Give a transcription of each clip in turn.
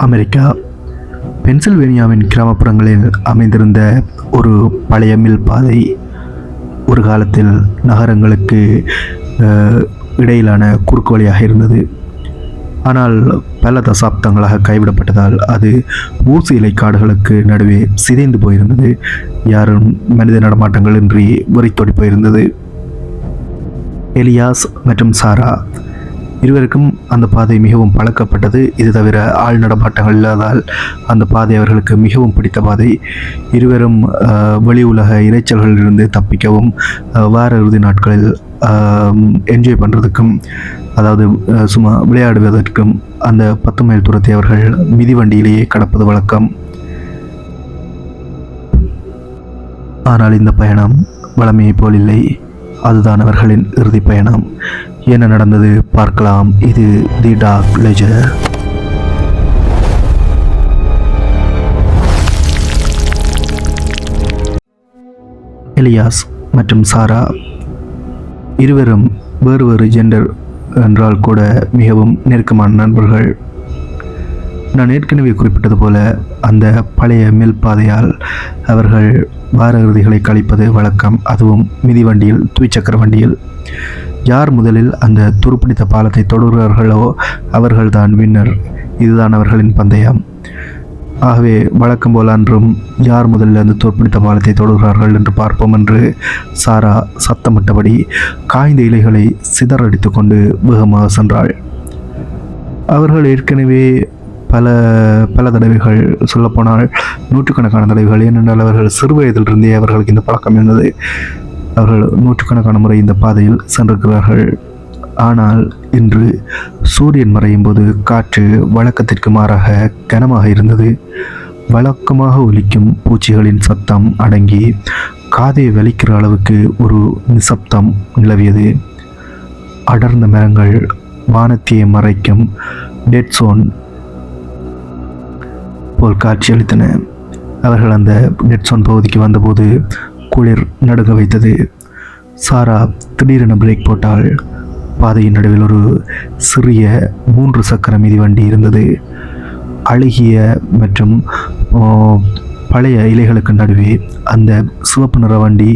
America பென்சில்வேனியாவின் கிராமப்புறங்களில் அமைந்திருந்த ஒரு பழைய மில் பாதை ஒரு காலத்தில் நகரங்களுக்கு இடையிலான குறுக்கு வழியாக இருந்தது. ஆனால் பல தசாப்தங்களாக கைவிடப்பட்டதால் அது ஊசி இலை காடுகளுக்கு நடுவே சிதைந்து போயிருந்தது. யாரும் மனித நடமாட்டங்கள் இன்றி வெறித்தோடி போயிருந்தது. எலியாஸ் மற்றும் சாரா இருவருக்கும் அந்த பாதை மிகவும் பழக்கப்பட்டது. இது தவிர ஆள் நடமாட்டங்கள் இல்லாதால் அந்த பாதை அவர்களுக்கு மிகவும் பிடித்த பாதை. இருவரும் வெளி உலக இரைச்சல்களிலிருந்து தப்பிக்கவும் வார இறுதி நாட்களில் என்ஜாய் பண்ணுறதுக்கும், அதாவது சும்மா விளையாடுவதற்கும் அந்த 10 மைல் தூரத்தை அவர்கள் மிதிவண்டியிலேயே கடப்பது வழக்கம். ஆனால் இந்த பயணம் வழமையை போல் இல்லை. அதுதான் அவர்களின் இறுதி பயணம். என்ன நடந்தது பார்க்கலாம். இது தி டார்க் லெஜர். எலியாஸ் மற்றும் சாரா இருவரும் வேறு வேறு ஜெண்டர் என்றால் கூட மிகவும் நெருக்கமான நண்பர்கள். நான் ஏற்கனவே குறிப்பிட்டது போல அந்த பழைய மில் பாதையால் அவர்கள் வார இறுதிகளை கழிப்பது வழக்கம். அதுவும் மிதிவண்டியில், துவிச்சக்கர வண்டியில். யார் முதலில் அந்த துருப்பிடித்த பாலத்தை தொடுகிறார்களோ அவர்கள்தான் வின்னர். இதுதான் அவர்களின் பந்தயம். ஆகவே வழக்கம் போல் அன்றும் யார் முதலில் அந்த துருப்பிடித்த பாலத்தை தொடுகிறார்கள் என்று பார்ப்போம் என்று சாரா சத்தமிட்டபடி காய்ந்த இலைகளை சிதறடித்து கொண்டு வேகமாக சென்றாள். அவர்கள் ஏற்கனவே பல தடவைகள், சொல்லப்போனால் நூற்றுக்கணக்கான தடவைகள், ஏனென்றால் அவர்கள் சிறு வயதிலிருந்தே அவர்களுக்கு இந்த பழக்கம் இருந்தது. அவர்கள் நூற்றுக்கணக்கான முறை இந்த பாதையில் சென்றிருக்கிறார்கள். ஆனால் இன்று சூரியன் மறையும் போது காற்று வழக்கத்திற்கு மாறாக கனமாக இருந்தது. வழக்கமாக ஒலிக்கும் பூச்சிகளின் சத்தம் அடங்கி காதை வலிக்கிற அளவுக்கு ஒரு நிசப்தம் நிலவியது. அடர்ந்த மரங்கள் வானத்தியை மறைக்கும் டெட் சோன் போல் காட்சியளித்தன. அவர்கள் அந்த டெட் சோன் பகுதிக்கு வந்தபோது குளிர் நடுங்க வைத்தது. சாரா திடீரென பிரேக் போட்டால். பாதையின் நடுவில் ஒரு சிறிய 3 சக்கர மிதிவண்டி இருந்தது. அழுகிய மற்றும் பழைய இலைகளுக்கு நடுவே அந்த சிவப்பு நிற வண்டி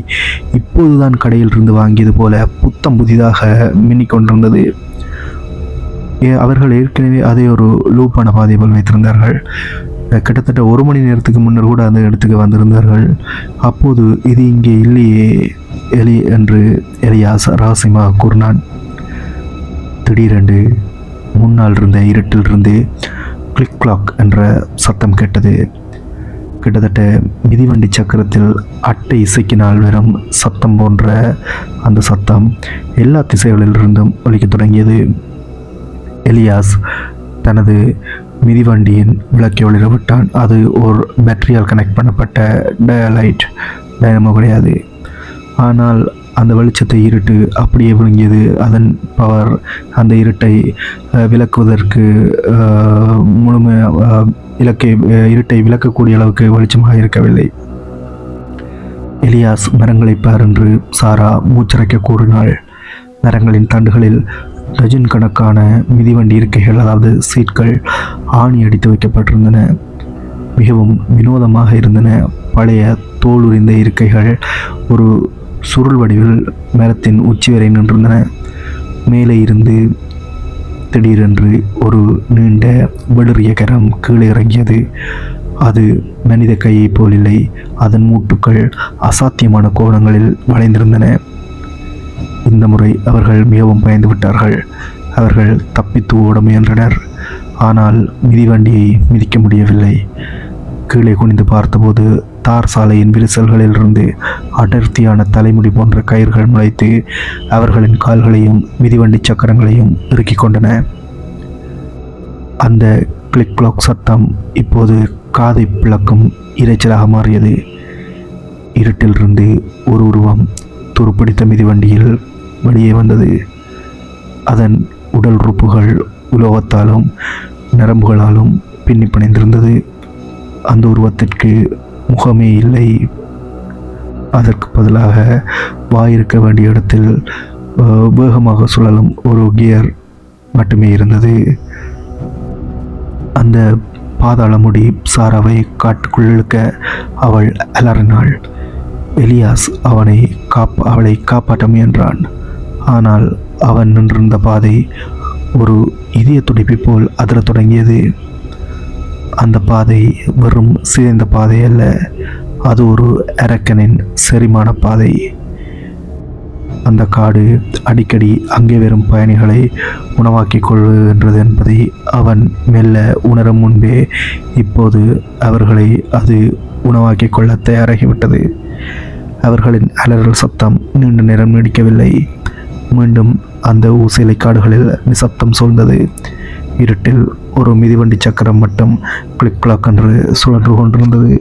இப்போதுதான் கடையில் இருந்து வாங்கியது போல புத்தம் புதிதாக மின்னிக்கொண்டிருந்தது. அவர்கள் ஏற்கனவே அதை ஒரு லூப்பான பாதை போல் வைத்திருந்தார்கள். கிட்டத்தட்ட 1 மணி நேரத்துக்கு முன்னர் கூட அந்த இடத்துக்கு வந்திருந்தார்கள். அப்போது இது இங்கே இல்லையே எலி என்று எலியாஸ் ரகசியமாக கூறினான். திடீரென்று முன்னால் இருந்த இருட்டிலிருந்து கிளிக் கிளாக் என்ற சத்தம் கேட்டது. கிட்டத்தட்ட மிதிவண்டி சக்கரத்தில் அட்டை இசைக்கினால் வரும் சத்தம் போன்ற அந்த சத்தம் எல்லா திசைகளிலிருந்தும் ஒலிக்க தொடங்கியது. எலியாஸ் தனது மிதிவண்டியின் விளக்கை ஒளிர விட்டான். அது ஒரு பேட்டரியால் கனெக்ட் பண்ணப்பட்ட டயலைட் டைனமோ கிடையாது. ஆனால் அந்த வெளிச்சத்தை இருட்டு அப்படியே விழுங்கியது. அதன் பவர் அந்த இருட்டை விளக்குவதற்கு இருட்டை விளக்கக்கூடிய அளவுக்கு வெளிச்சமாக இருக்கவில்லை. எலியாஸ் மரங்களை பார் என்று சாரா மூச்சரைக்க கூறினாள். மரங்களின் தண்டுகளில் டஜன் கணக்கான மிதிவண்டி இருக்கைகள், அதாவது சீட்கள் ஆணி அடித்து வைக்கப்பட்டிருந்தன. மிகவும் வினோதமாக இருந்தன. பழைய தோல் உரிந்த இருக்கைகள் ஒரு சுருள் வடிவில் மரத்தின் உச்சி வரை நின்றிருந்தன. மேலே இருந்து திடீரென்று ஒரு நீண்ட வெளிரிய கரம் கீழே இறங்கியது. அது மனித கையை போல் இல்லை. அதன் மூட்டுக்கள் அசாத்தியமான கோணங்களில் வளைந்திருந்தன. இந்த முறை அவர்கள் மிகவும் பயந்து விட்டார்கள். அவர்கள் தப்பித்து ஓட முயன்றனர். ஆனால் மிதிவண்டியை மிதிக்க முடியவில்லை. கீழே குனிந்து பார்த்தபோது தார் சாலையின் விரிசல்களிலிருந்து அடர்த்தியான தலைமுடி போன்ற கயிர்கள் முளைத்து அவர்களின் கால்களையும் மிதிவண்டி சக்கரங்களையும் இறுக்கிக் கொண்டன. அந்த கிளிக் கிளாக் சத்தம் இப்போது காதை பிளக்கும் இரைச்சலாக மாறியது. இருட்டிலிருந்து ஒரு உருவம் துருப்பிடித்த மிதிவண்டியில் வெளியே வந்தது. அதன் உடல் உறுப்புகள் உலோகத்தாலும் நரம்புகளாலும் பின்னி பிணைந்திருந்தது. அந்த உருவத்திற்கு முகமே இல்லை. அதற்கு பதிலாக வாயிருக்க வேண்டிய இடத்தில் வேகமாக சுழலும் ஒரு கியர் மட்டுமே இருந்தது. அந்த பாதாளமுடி சாராவை காட்டுக்குள் இழுக்க அவள் அலறினாள். எலியாஸ் அவளை காப்பாற்ற முயன்றான். ஆனால் அவன் நின்றிருந்த பாதை ஒரு இதய துடிப்பை போல் அதிரத் தொடங்கியது. அந்த பாதை வெறும் சிதைந்த பாதை அல்ல, அது ஒரு அரக்கனின் செரிமான பாதை. அந்த காடு அடிக்கடி அங்கே வரும் பயணிகளை உணவாக்கிக் கொள்கின்றது என்பதை அவன் மெல்ல உணரும் முன்பே இப்போது அவர்களை அது உணவாக்கிக் கொள்ள தயாராகிவிட்டது. அவர்களின் அலறல் சத்தம் நீண்ட நேரம் நீடிக்கவில்லை. மீண்டும் அந்த ஊசிலை காடுகளில் நிசப்தம் சூழ்ந்தது. இருட்டில் ஒரு மிதிவண்டி சக்கரம் மட்டும் கிளிக் கிளாக் என்று சுழன்று கொண்டிருந்தது.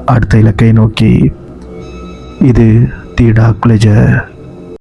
அடுத்த இலக்கை நோக்கி. இது தி டார்க் லெஜர்.